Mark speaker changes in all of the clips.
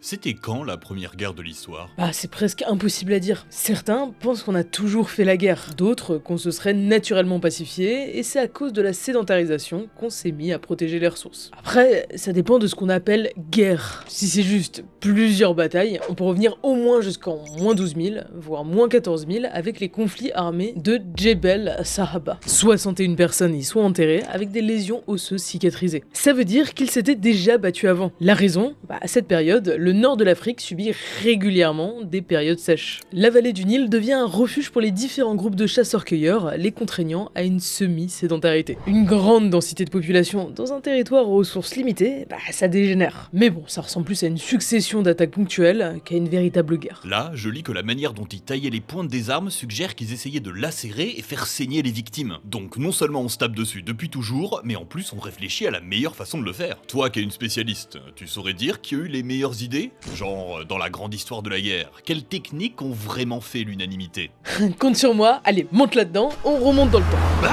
Speaker 1: C'était quand la première guerre de l'histoire?
Speaker 2: Bah, c'est presque impossible à dire. Certains pensent qu'on a toujours fait la guerre, d'autres qu'on se serait naturellement pacifié, et c'est à cause de la sédentarisation qu'on s'est mis à protéger les ressources. Après, ça dépend de ce qu'on appelle guerre. Si c'est juste plusieurs batailles, on peut revenir au moins jusqu'en moins 12 000, voire moins 14 000, avec les conflits armés de Jebel Sahaba. 61 personnes y sont enterrées avec des lésions osseuses cicatrisées. Ça veut dire qu'ils s'étaient déjà battus avant. La raison? À cette période, le nord de l'Afrique subit régulièrement des périodes sèches. La vallée du Nil devient un refuge pour les différents groupes de chasseurs-cueilleurs, les contraignant à une semi-sédentarité. Une grande densité de population dans un territoire aux ressources limitées, ça dégénère. Mais bon, ça ressemble plus à une succession d'attaques ponctuelles qu'à une véritable guerre.
Speaker 1: Là, je lis que la manière dont ils taillaient les pointes des armes suggère qu'ils essayaient de lacérer et faire saigner les victimes. Donc non seulement on se tape dessus depuis toujours, mais en plus on réfléchit à la meilleure façon de le faire. Toi qui es une spécialiste, tu saurais dire qui a eu les meilleures idées? Genre, dans la grande histoire de la guerre, quelles techniques ont vraiment fait l'unanimité?
Speaker 2: Compte sur moi, allez, monte là-dedans, on remonte dans le temps.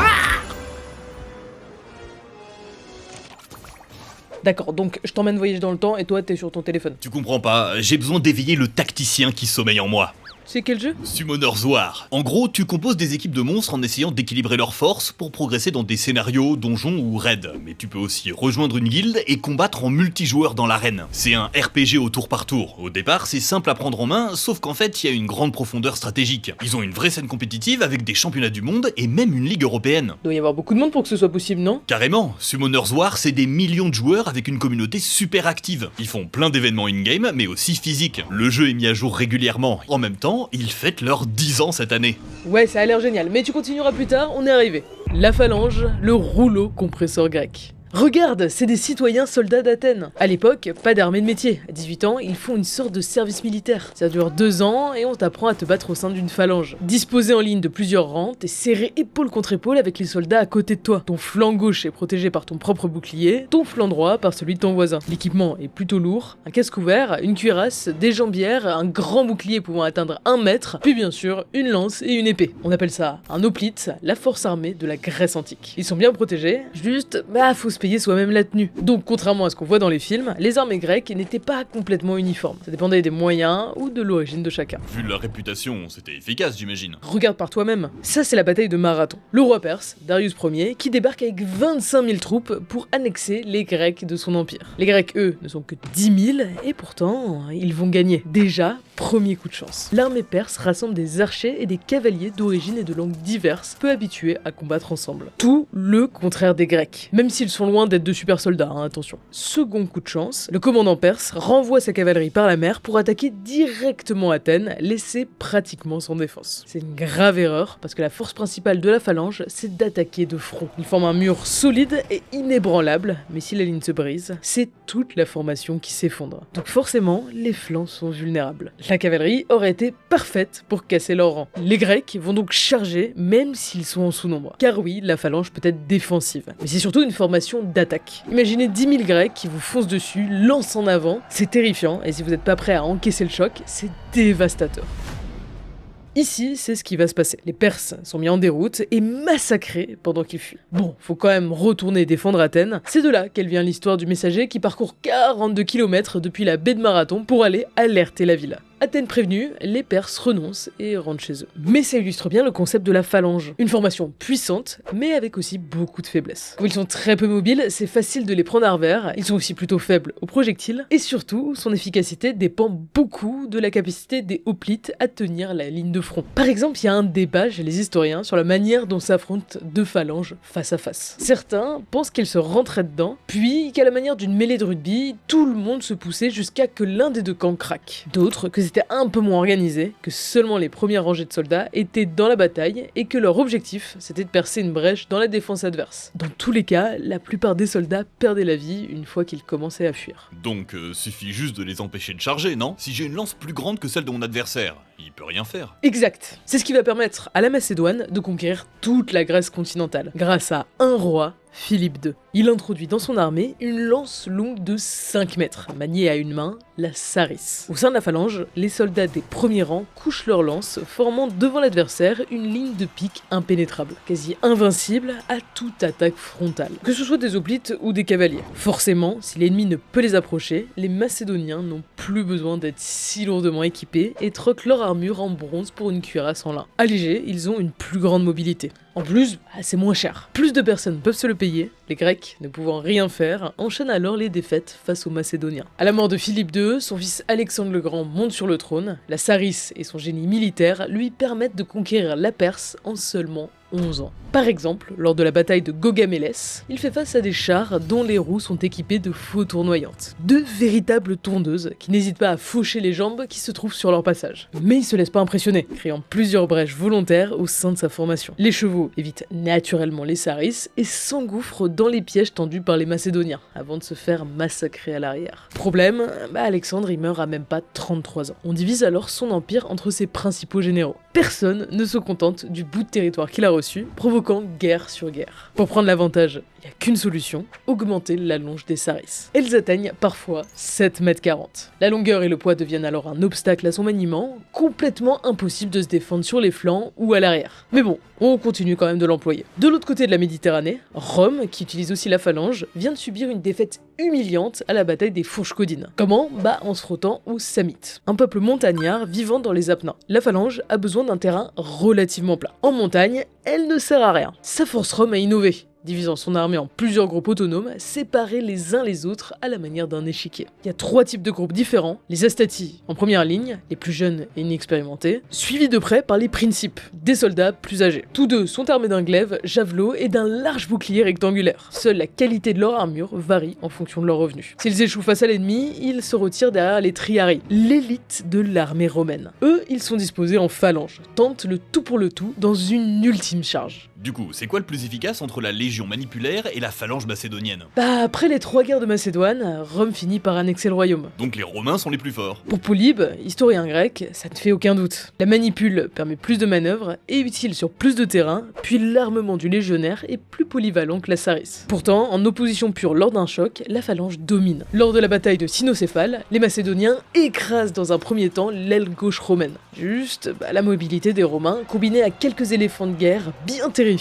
Speaker 2: D'accord, donc je t'emmène voyager dans le temps et toi t'es sur ton téléphone.
Speaker 1: Tu comprends pas, j'ai besoin d'éveiller le tacticien qui sommeille en moi.
Speaker 2: C'est quel jeu?
Speaker 1: Summoner's War. En gros, tu composes des équipes de monstres en essayant d'équilibrer leurs forces pour progresser dans des scénarios, donjons ou raids. Mais tu peux aussi rejoindre une guilde et combattre en multijoueur dans l'arène. C'est un RPG au tour par tour. Au départ, c'est simple à prendre en main, sauf qu'en fait, il y a une grande profondeur stratégique. Ils ont une vraie scène compétitive avec des championnats du monde et même une ligue européenne.
Speaker 2: Il doit y avoir beaucoup de monde pour que ce soit possible, non?
Speaker 1: Carrément, Summoner's War, c'est des millions de joueurs avec une communauté super active. Ils font plein d'événements in-game, mais aussi physiques. Le jeu est mis à jour régulièrement. En même temps, ils fêtent leurs 10 ans cette année.
Speaker 2: Ouais, ça a l'air génial, mais tu continueras plus tard, on est arrivé. La phalange, le rouleau compresseur grec. Regarde, c'est des citoyens soldats d'Athènes. À l'époque, pas d'armée de métier. À 18 ans, ils font une sorte de service militaire. Ça dure 2 ans et on t'apprend à te battre au sein d'une phalange. Disposé en ligne de plusieurs rangs, t'es serré épaule contre épaule avec les soldats à côté de toi. Ton flanc gauche est protégé par ton propre bouclier, ton flanc droit par celui de ton voisin. L'équipement est plutôt lourd, un casque ouvert, une cuirasse, des jambières, un grand bouclier pouvant atteindre 1 mètre, puis bien sûr, une lance et une épée. On appelle ça un hoplite, la force armée de la Grèce antique. Ils sont bien protégés, juste, faut se payer soi-même la tenue. Donc, contrairement à ce qu'on voit dans les films, les armées grecques n'étaient pas complètement uniformes. Ça dépendait des moyens ou de l'origine de chacun.
Speaker 1: Vu leur réputation, c'était efficace, j'imagine.
Speaker 2: Regarde par toi-même. Ça, c'est la bataille de Marathon. Le roi perse, Darius Ier, qui débarque avec 25 000 troupes pour annexer les Grecs de son empire. Les Grecs, eux, ne sont que 10 000, et pourtant, ils vont gagner. Déjà, premier coup de chance. L'armée perse rassemble des archers et des cavaliers d'origine et de langues diverses, peu habitués à combattre ensemble. Tout le contraire des Grecs. Même s'ils sont loin d'être de super soldats, attention. Second coup de chance, le commandant perse renvoie sa cavalerie par la mer pour attaquer directement Athènes, laissée pratiquement sans défense. C'est une grave erreur, parce que la force principale de la phalange, c'est d'attaquer de front. Ils forment un mur solide et inébranlable, mais si la ligne se brise, c'est toute la formation qui s'effondre. Donc forcément, les flancs sont vulnérables. La cavalerie aurait été parfaite pour casser leur rang. Les Grecs vont donc charger, même s'ils sont en sous-nombre. Car oui, la phalange peut être défensive, mais c'est surtout une formation d'attaque. Imaginez 10 000 Grecs qui vous foncent dessus, lancent en avant, c'est terrifiant, et si vous n'êtes pas prêt à encaisser le choc, c'est dévastateur. Ici, c'est ce qui va se passer. Les Perses sont mis en déroute et massacrés pendant qu'ils fuient. Bon, faut quand même retourner défendre Athènes. C'est de là qu'elle vient l'histoire du messager qui parcourt 42 km depuis la baie de Marathon pour aller alerter la ville. Athènes prévenue, les Perses renoncent et rentrent chez eux. Mais ça illustre bien le concept de la phalange. Une formation puissante, mais avec aussi beaucoup de faiblesses. Comme ils sont très peu mobiles, c'est facile de les prendre à revers, ils sont aussi plutôt faibles aux projectiles, et surtout, son efficacité dépend beaucoup de la capacité des hoplites à tenir la ligne de front. Par exemple, il y a un débat chez les historiens sur la manière dont s'affrontent deux phalanges face à face. Certains pensent qu'elles se rentraient dedans, puis qu'à la manière d'une mêlée de rugby, tout le monde se poussait jusqu'à que l'un des deux camps craque. D'autres que c'était un peu moins organisé, que seulement les premières rangées de soldats étaient dans la bataille et que leur objectif c'était de percer une brèche dans la défense adverse. Dans tous les cas, la plupart des soldats perdaient la vie une fois qu'ils commençaient à fuir.
Speaker 1: Donc suffit juste de les empêcher de charger, non? Si j'ai une lance plus grande que celle de mon adversaire, il peut rien faire.
Speaker 2: Exact. C'est ce qui va permettre à la Macédoine de conquérir toute la Grèce continentale, grâce à un roi Philippe II. Il introduit dans son armée une lance longue de 5 mètres, maniée à une main, la sarisse. Au sein de la phalange, les soldats des premiers rangs couchent leurs lances, formant devant l'adversaire une ligne de pique impénétrable, quasi invincible à toute attaque frontale, que ce soit des hoplites ou des cavaliers. Forcément, si l'ennemi ne peut les approcher, les Macédoniens n'ont plus besoin d'être si lourdement équipés et troquent leur armure en bronze pour une cuirasse en lin. Allégés, ils ont une plus grande mobilité. En plus, c'est moins cher. Plus de personnes peuvent se le payer, les Grecs, ne pouvant rien faire, enchaînent alors les défaites face aux Macédoniens. À la mort de Philippe II, son fils Alexandre le Grand monte sur le trône, la sarisse et son génie militaire lui permettent de conquérir la Perse en seulement 11 ans. Par exemple, lors de la bataille de Gaugamélès, il fait face à des chars dont les roues sont équipées de faux tournoyantes. Deux véritables tondeuses qui n'hésitent pas à faucher les jambes qui se trouvent sur leur passage. Mais il se laisse pas impressionner, créant plusieurs brèches volontaires au sein de sa formation. Les chevaux évitent naturellement les sarisses et s'engouffrent dans les pièges tendus par les Macédoniens, avant de se faire massacrer à l'arrière. Problème, Alexandre y meurt à même pas 33 ans. On divise alors son empire entre ses principaux généraux. Personne ne se contente du bout de territoire qu'il a reçu, provoquant guerre sur guerre. Pour prendre l'avantage, il n'y a qu'une solution, augmenter la longe des sarisses. Elles atteignent parfois 7,40 m. La longueur et le poids deviennent alors un obstacle à son maniement, complètement impossible de se défendre sur les flancs ou à l'arrière. Mais bon, on continue quand même de l'employer. De l'autre côté de la Méditerranée, Rome, qui utilise aussi la phalange, vient de subir une défaite humiliante à la bataille des Fourches Codines. Comment ? En se frottant aux Samnites, un peuple montagnard vivant dans les Apennins. La phalange a besoin d'un terrain relativement plat. En montagne, elle ne sert à rien. Ça force Rome à innover, divisant son armée en plusieurs groupes autonomes, séparés les uns les autres à la manière d'un échiquier. Il y a 3 types de groupes différents, les Astati en première ligne, les plus jeunes et inexpérimentés, suivis de près par les Principes, des soldats plus âgés. Tous deux sont armés d'un glaive, javelot et d'un large bouclier rectangulaire. Seule la qualité de leur armure varie en fonction de leurs revenus. S'ils échouent face à l'ennemi, ils se retirent derrière les Triarii, l'élite de l'armée romaine. Eux, ils sont disposés en phalange, tentent le tout pour le tout dans une ultime charge.
Speaker 1: Du coup, c'est quoi le plus efficace entre la légion manipulaire et la phalange macédonienne?
Speaker 2: Après les 3 guerres de Macédoine, Rome finit par annexer le royaume.
Speaker 1: Donc les Romains sont les plus forts.
Speaker 2: Pour Polybe, historien grec, ça ne fait aucun doute. La manipule permet plus de manœuvres, est utile sur plus de terrain, puis l'armement du légionnaire est plus polyvalent que la sarisse. Pourtant, en opposition pure lors d'un choc, la phalange domine. Lors de la bataille de Cynocéphale, les Macédoniens écrasent dans un premier temps l'aile gauche romaine. Juste, la mobilité des Romains, combinée à quelques éléphants de guerre bien terrifiants,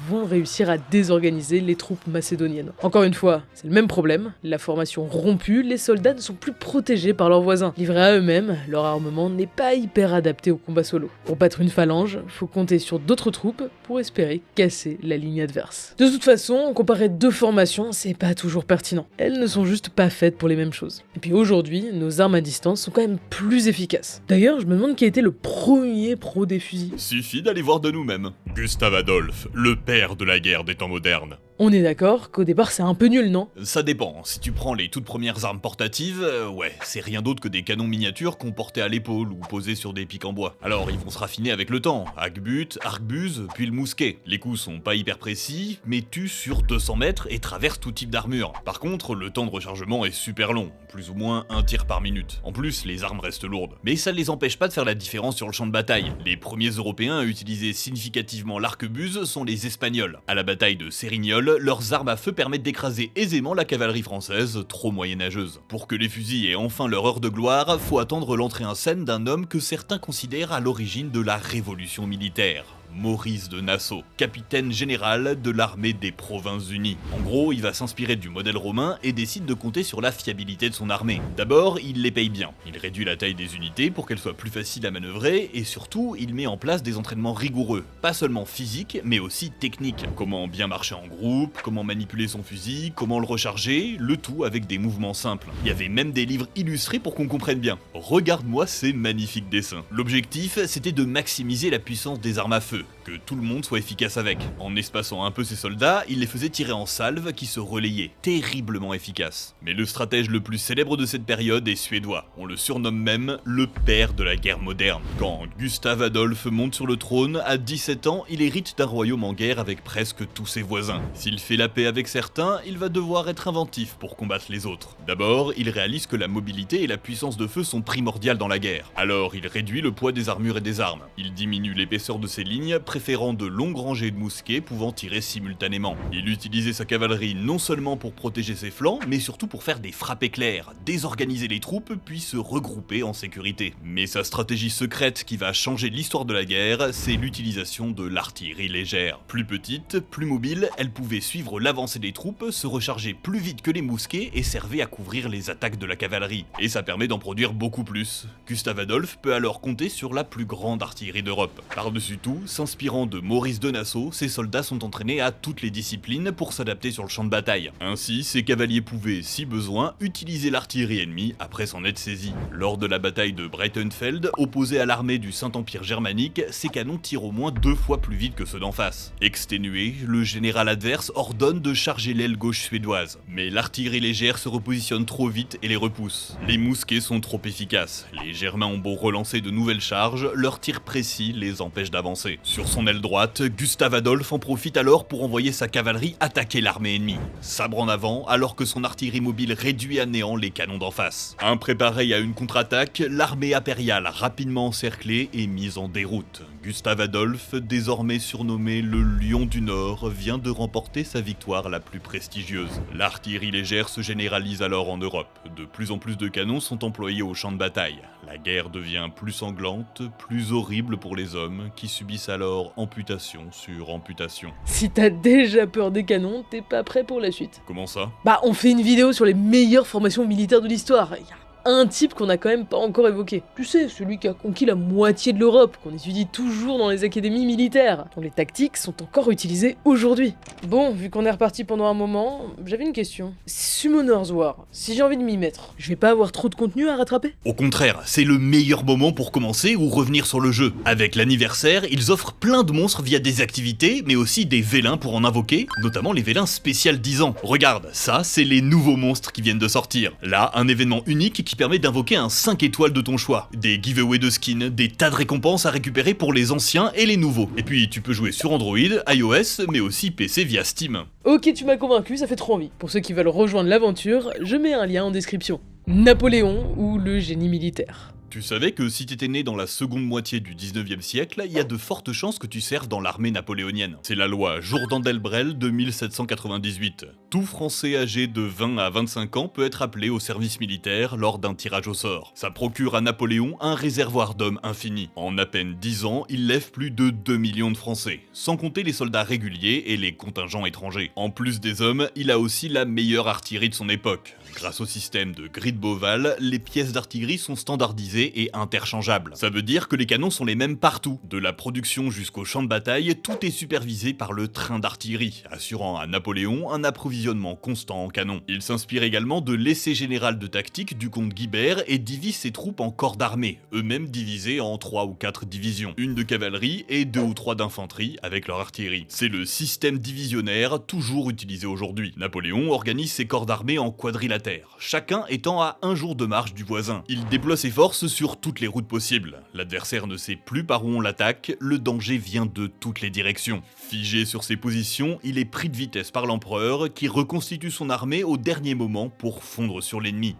Speaker 2: vont réussir à désorganiser les troupes macédoniennes. Encore une fois, c'est le même problème, la formation rompue, les soldats ne sont plus protégés par leurs voisins. Livrés à eux-mêmes, leur armement n'est pas hyper adapté au combat solo. Pour battre une phalange, faut compter sur d'autres troupes pour espérer casser la ligne adverse. De toute façon, comparer 2 formations, c'est pas toujours pertinent. Elles ne sont juste pas faites pour les mêmes choses. Et puis aujourd'hui, nos armes à distance sont quand même plus efficaces. D'ailleurs, je me demande qui a été le premier pro des fusils.
Speaker 1: Suffit d'aller voir de nous-mêmes. Gustave Adolphe, le père de la guerre des temps modernes.
Speaker 2: On est d'accord qu'au départ c'est un peu nul, non ?
Speaker 1: Ça dépend, si tu prends les toutes premières armes portatives, ouais, c'est rien d'autre que des canons miniatures qu'on portait à l'épaule ou posés sur des pics en bois. Alors ils vont se raffiner avec le temps, hackbut, arquebuse, puis le mousquet. Les coups sont pas hyper précis, mais tuent sur 200 mètres et traversent tout type d'armure. Par contre, le temps de rechargement est super long, plus ou moins 1 tir par minute. En plus, les armes restent lourdes. Mais ça ne les empêche pas de faire la différence sur le champ de bataille. Les premiers Européens à utiliser significativement l'arquebuse sont les Espagnols. À la bataille de Sérignol, leurs armes à feu permettent d'écraser aisément la cavalerie française, trop moyenâgeuse. Pour que les fusils aient enfin leur heure de gloire, faut attendre l'entrée en scène d'un homme que certains considèrent à l'origine de la révolution militaire. Maurice de Nassau, capitaine général de l'armée des Provinces-Unies. En gros, il va s'inspirer du modèle romain et décide de compter sur la fiabilité de son armée. D'abord, il les paye bien. Il réduit la taille des unités pour qu'elles soient plus faciles à manœuvrer et surtout, il met en place des entraînements rigoureux. Pas seulement physiques, mais aussi techniques. Comment bien marcher en groupe, comment manipuler son fusil, comment le recharger, le tout avec des mouvements simples. Il y avait même des livres illustrés pour qu'on comprenne bien. Regarde-moi ces magnifiques dessins. L'objectif, c'était de maximiser la puissance des armes à feu, que tout le monde soit efficace avec. En espaçant un peu ses soldats, il les faisait tirer en salve qui se relayaient, terriblement efficace. Mais le stratège le plus célèbre de cette période est suédois. On le surnomme même le père de la guerre moderne. Quand Gustave Adolphe monte sur le trône, à 17 ans, il hérite d'un royaume en guerre avec presque tous ses voisins. S'il fait la paix avec certains, il va devoir être inventif pour combattre les autres. D'abord, il réalise que la mobilité et la puissance de feu sont primordiales dans la guerre. Alors, il réduit le poids des armures et des armes. Il diminue l'épaisseur de ses lignes ligne, préférant de longues rangées de mousquets pouvant tirer simultanément. Il utilisait sa cavalerie non seulement pour protéger ses flancs, mais surtout pour faire des frappes éclairs, désorganiser les troupes puis se regrouper en sécurité. Mais sa stratégie secrète qui va changer l'histoire de la guerre, c'est l'utilisation de l'artillerie légère. Plus petite, plus mobile, elle pouvait suivre l'avancée des troupes, se recharger plus vite que les mousquets et servait à couvrir les attaques de la cavalerie. Et ça permet d'en produire beaucoup plus. Gustave Adolphe peut alors compter sur la plus grande artillerie d'Europe. Par-dessus tout, s'inspirant de Maurice de Nassau, ses soldats sont entraînés à toutes les disciplines pour s'adapter sur le champ de bataille. Ainsi, ces cavaliers pouvaient, si besoin, utiliser l'artillerie ennemie après s'en être saisis. Lors de la bataille de Breitenfeld, opposée à l'armée du Saint-Empire germanique, ces canons tirent au moins 2 fois plus vite que ceux d'en face. Exténué, le général adverse ordonne de charger l'aile gauche suédoise. Mais l'artillerie légère se repositionne trop vite et les repousse. Les mousquets sont trop efficaces. Les Germains ont beau relancer de nouvelles charges, leurs tirs précis les empêchent d'avancer. Sur son aile droite, Gustave Adolphe en profite alors pour envoyer sa cavalerie attaquer l'armée ennemie. Sabre en avant, alors que son artillerie mobile réduit à néant les canons d'en face. Impréparée à une contre-attaque, l'armée impériale rapidement encerclée et mise en déroute. Gustave Adolphe, désormais surnommé le Lion du Nord, vient de remporter sa victoire la plus prestigieuse. L'artillerie légère se généralise alors en Europe. De plus en plus de canons sont employés au champ de bataille. La guerre devient plus sanglante, plus horrible pour les hommes, qui subissent alors amputation sur amputation.
Speaker 2: Si t'as déjà peur des canons, t'es pas prêt pour la suite.
Speaker 1: Comment ça?
Speaker 2: Bah, on fait une vidéo sur les meilleures formations militaires de l'histoire. Y a un type qu'on a quand même pas encore évoqué. Tu sais, celui qui a conquis la moitié de l'Europe, qu'on étudie toujours dans les académies militaires, dont les tactiques sont encore utilisées aujourd'hui. Bon, vu qu'on est reparti pendant un moment, j'avais une question. Summoner's War, si j'ai envie de m'y mettre, je vais pas avoir trop de contenu à rattraper?
Speaker 1: Au contraire, c'est le meilleur moment pour commencer ou revenir sur le jeu. Avec l'anniversaire, ils offrent plein de monstres via des activités, mais aussi des vélins pour en invoquer, notamment les vélins spécial 10 ans. Regarde, ça, c'est les nouveaux monstres qui viennent de sortir. Là, un événement unique qui permet d'invoquer un 5 étoiles de ton choix, des giveaways de skins, des tas de récompenses à récupérer pour les anciens et les nouveaux. Et puis tu peux jouer sur Android, iOS, mais aussi PC via Steam.
Speaker 2: Ok, tu m'as convaincu, ça fait trop envie. Pour ceux qui veulent rejoindre l'aventure, je mets un lien en description. Napoléon ou le génie militaire.
Speaker 1: Tu savais que si t'étais né dans la seconde moitié du 19e siècle, il y a de fortes chances que tu serves dans l'armée napoléonienne. C'est la loi Jourdan-Delbrel de 1798. Tout Français âgé de 20 à 25 ans peut être appelé au service militaire lors d'un tirage au sort. Ça procure à Napoléon un réservoir d'hommes infini. En à peine 10 ans, il lève plus de 2 millions de Français, sans compter les soldats réguliers et les contingents étrangers. En plus des hommes, il a aussi la meilleure artillerie de son époque. Grâce au système de grille de Beauval, les pièces d'artillerie sont standardisées et interchangeables. Ça veut dire que les canons sont les mêmes partout. De la production jusqu'au champ de bataille, tout est supervisé par le train d'artillerie, assurant à Napoléon un approvisionnement constant en canons. Il s'inspire également de l'essai général de tactique du comte Guibert et divise ses troupes en corps d'armée, eux-mêmes divisés en 3 ou 4 divisions. Une de cavalerie et 2 ou 3 d'infanterie avec leur artillerie. C'est le système divisionnaire toujours utilisé aujourd'hui. Napoléon organise ses corps d'armée en quadrilatère, chacun étant à un jour de marche du voisin. Il déploie ses forces sur toutes les routes possibles. L'adversaire ne sait plus par où on l'attaque, le danger vient de toutes les directions. Figé sur ses positions, il est pris de vitesse par l'empereur qui reconstitue son armée au dernier moment pour fondre sur l'ennemi.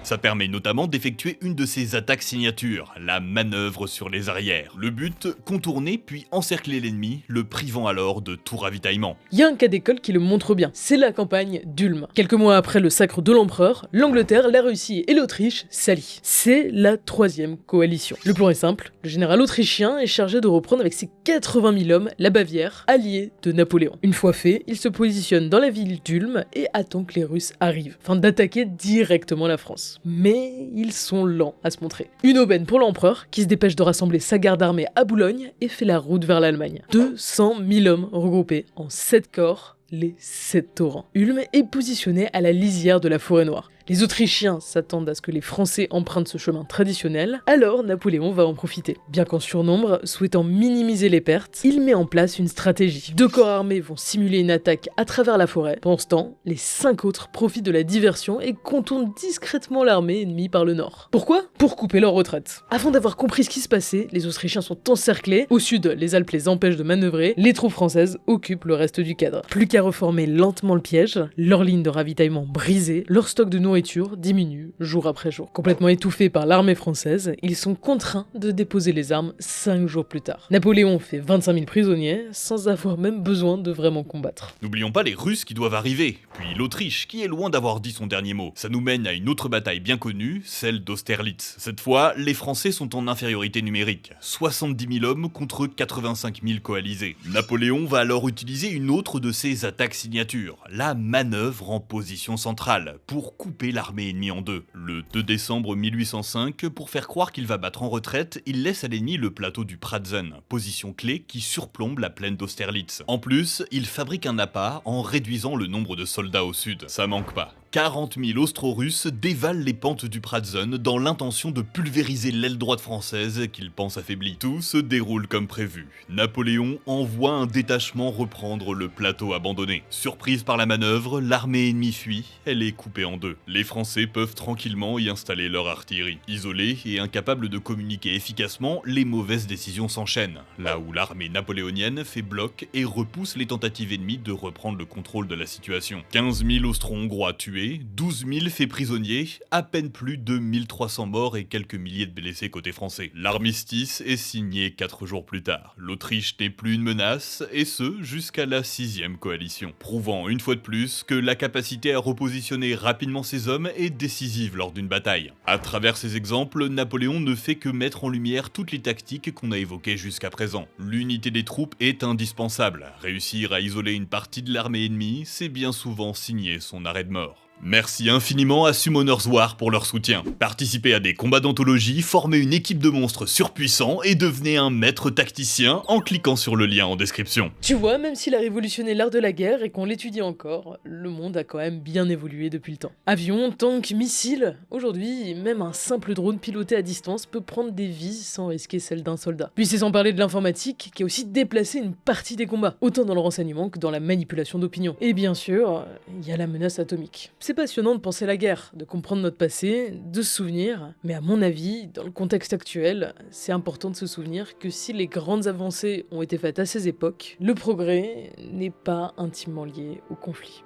Speaker 1: Ça permet notamment d'effectuer une de ses attaques signatures, la manœuvre sur les arrières. Le but, contourner puis encercler l'ennemi, le privant alors de tout ravitaillement.
Speaker 2: Il y a un cas d'école qui le montre bien, c'est la campagne d'Ulm. Quelques mois après le sacre de l'empereur, l'Angleterre, la Russie et l'Autriche s'allient. C'est la 3e coalition. Le plan est simple, le général autrichien est chargé de reprendre avec ses 80 000 hommes la Bavière, alliée de Napoléon. Une fois fait, il se positionne dans la ville d'Ulm et attend que les Russes arrivent, afin d'attaquer directement la France. Mais ils sont lents à se montrer. Une aubaine pour l'empereur, qui se dépêche de rassembler sa garde armée à Boulogne et fait la route vers l'Allemagne. 200 000 hommes regroupés en 7 corps, les 7 torrents. Ulm est positionné à la lisière de la forêt noire. Les Autrichiens s'attendent à ce que les Français empruntent ce chemin traditionnel, alors Napoléon va en profiter. Bien qu'en surnombre, souhaitant minimiser les pertes, il met en place une stratégie. 2 corps armés vont simuler une attaque à travers la forêt. Pendant ce temps, les 5 autres profitent de la diversion et contournent discrètement l'armée ennemie par le nord. Pourquoi? Pour couper leur retraite. Avant d'avoir compris ce qui se passait, les Autrichiens sont encerclés. Au sud, les Alpes les empêchent de manœuvrer. Les troupes françaises occupent le reste du cadre. Plus qu'à reformer lentement le piège, leur ligne de ravitaillement brisée, leur stock de nourriture nourriture diminue jour après jour. Complètement étouffés par l'armée française, ils sont contraints de déposer les armes 5 jours plus tard. Napoléon fait 25 000 prisonniers sans avoir même besoin de vraiment combattre.
Speaker 1: N'oublions pas les Russes qui doivent arriver, puis l'Autriche qui est loin d'avoir dit son dernier mot. Ça nous mène à une autre bataille bien connue, celle d'Austerlitz. Cette fois, les Français sont en infériorité numérique, 70 000 hommes contre 85 000 coalisés. Napoléon va alors utiliser une autre de ses attaques signatures, la manœuvre en position centrale, pour couper l'armée ennemie en deux. Le 2 décembre 1805, pour faire croire qu'il va battre en retraite, il laisse à l'ennemi le plateau du Pratzen, position clé qui surplombe la plaine d'Austerlitz. En plus, il fabrique un appât en réduisant le nombre de soldats au sud. Ça manque pas. 40 000 Austro-Russes dévalent les pentes du Pratzen dans l'intention de pulvériser l'aile droite française qu'ils pensent affaiblie. Tout se déroule comme prévu. Napoléon envoie un détachement reprendre le plateau abandonné. Surprise par la manœuvre, l'armée ennemie fuit, elle est coupée en deux. Les Français peuvent tranquillement y installer leur artillerie. Isolés et incapables de communiquer efficacement, les mauvaises décisions s'enchaînent, là où l'armée napoléonienne fait bloc et repousse les tentatives ennemies de reprendre le contrôle de la situation. 15 000 Austro-Hongrois tués, 12 000 faits prisonniers, à peine plus de 1300 morts et quelques milliers de blessés côté français. L'armistice est signé 4 jours plus tard. L'Autriche n'est plus une menace, et ce, jusqu'à la 6e coalition, prouvant une fois de plus que la capacité à repositionner rapidement ses hommes est décisive lors d'une bataille. À travers ces exemples, Napoléon ne fait que mettre en lumière toutes les tactiques qu'on a évoquées jusqu'à présent. L'unité des troupes est indispensable. Réussir à isoler une partie de l'armée ennemie, c'est bien souvent signer son arrêt de mort. Merci infiniment à Summoners War pour leur soutien. Participez à des combats d'anthologie, formez une équipe de monstres surpuissants et devenez un maître tacticien en cliquant sur le lien en description.
Speaker 2: Tu vois, même s'il a révolutionné l'art de la guerre et qu'on l'étudie encore, le monde a quand même bien évolué depuis le temps. Avions, tanks, missiles, aujourd'hui, même un simple drone piloté à distance peut prendre des vies sans risquer celle d'un soldat. Puis c'est sans parler de l'informatique qui a aussi déplacé une partie des combats, autant dans le renseignement que dans la manipulation d'opinion. Et bien sûr, il y a la menace atomique. C'est passionnant de penser la guerre, de comprendre notre passé, de se souvenir, mais à mon avis, dans le contexte actuel, c'est important de se souvenir que si les grandes avancées ont été faites à ces époques, le progrès n'est pas intimement lié au conflit.